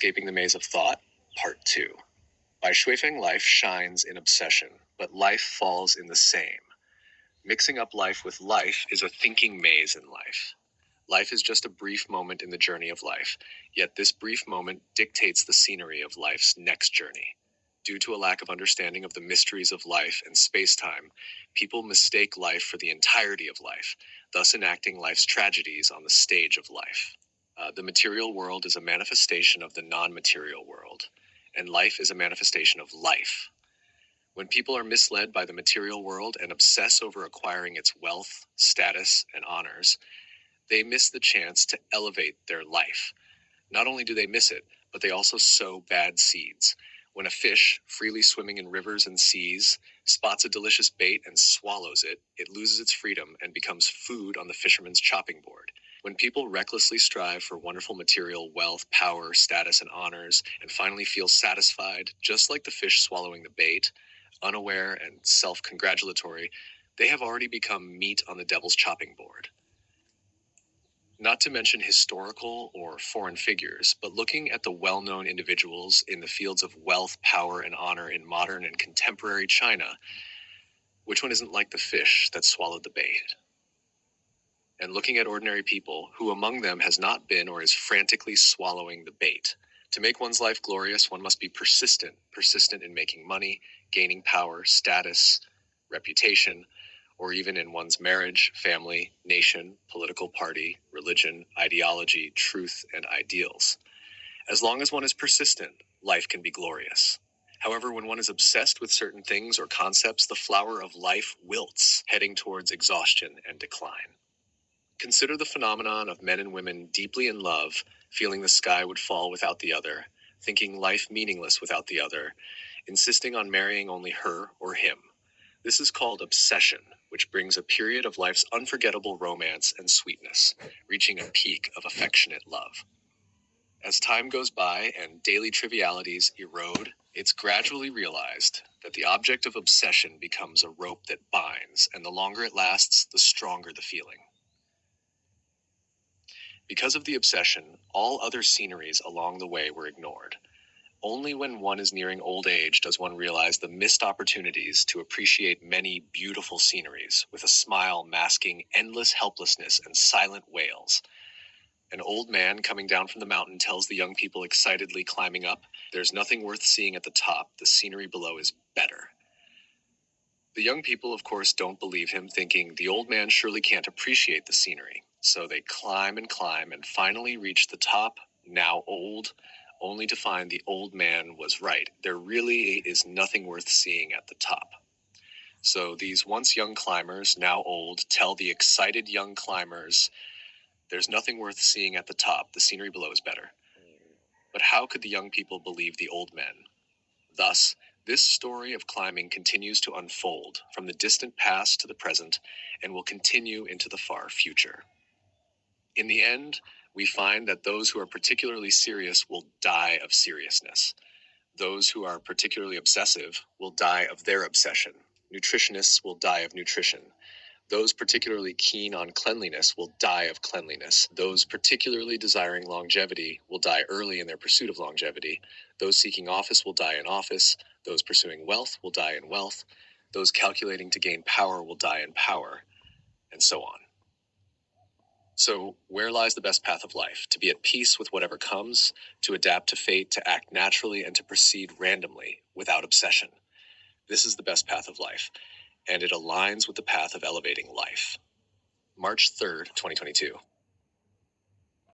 Escaping the Maze of Thought, Part 2. By Xuefeng, life shines in obsession, but life falls in the same. Mixing up life with life is a thinking maze in life. Life is just a brief moment in the journey of life, yet this brief moment dictates the scenery of life's next journey. Due to a lack of understanding of the mysteries of life and space-time, people mistake life for the entirety of life, thus enacting life's tragedies on the stage of life. The material world is a manifestation of the non-material world, and life is a manifestation of life. When people are misled by the material world and obsess over acquiring its wealth, status, and honors, they miss the chance to elevate their life. Not only do they miss it, but they also sow bad seeds. When a fish, freely swimming in rivers and seas, spots a delicious bait and swallows it, it loses its freedom and becomes food on the fisherman's chopping board. When people recklessly strive for wonderful material wealth, power, status, and honors, and finally feel satisfied, just like the fish swallowing the bait, unaware and self-congratulatory, they have already become meat on the devil's chopping board. Not to mention historical or foreign figures, but looking at the well-known individuals in the fields of wealth, power, and honor in modern and contemporary China, which one isn't like the fish that swallowed the bait? And looking at ordinary people, who among them has not been or is frantically swallowing the bait. To make one's life glorious, one must be persistent in making money, gaining power, status, reputation, or even in one's marriage, family, nation, political party, religion, ideology, truth, and ideals. As long as one is persistent, life can be glorious. However, when one is obsessed with certain things or concepts, the flower of life wilts, heading towards exhaustion and decline. Consider the phenomenon of men and women deeply in love, feeling the sky would fall without the other, thinking life meaningless without the other, insisting on marrying only her or him. This is called obsession, which brings a period of life's unforgettable romance and sweetness, reaching a peak of affectionate love. As time goes by and daily trivialities erode, it's gradually realized that the object of obsession becomes a rope that binds, and the longer it lasts, the stronger the feeling. Because of the obsession, all other sceneries along the way were ignored. Only when one is nearing old age does one realize the missed opportunities to appreciate many beautiful sceneries, with a smile masking endless helplessness and silent wails. An old man coming down from the mountain tells the young people excitedly climbing up, "There's nothing worth seeing at the top. The scenery below is better." The young people, of course, don't believe him, thinking the old man surely can't appreciate the scenery. So they climb and finally reach the top, now old, only to find the old man was right. There really is nothing worth seeing at the top. So these once young climbers, now old, tell the excited young climbers, "There's nothing worth seeing at the top. The scenery below is better." But how could the young people believe the old men? Thus, this story of climbing continues to unfold from the distant past to the present and will continue into the far future. In the end, we find that those who are particularly serious will die of seriousness. Those who are particularly obsessive will die of their obsession. Nutritionists will die of nutrition. Those particularly keen on cleanliness will die of cleanliness. Those particularly desiring longevity will die early in their pursuit of longevity. Those seeking office will die in office. Those pursuing wealth will die in wealth. Those calculating to gain power will die in power, and so on. So, where lies the best path of life? To be at peace with whatever comes, to adapt to fate, to act naturally, and to proceed randomly, without obsession. This is the best path of life, and it aligns with the path of elevating life. March 3rd, 2022.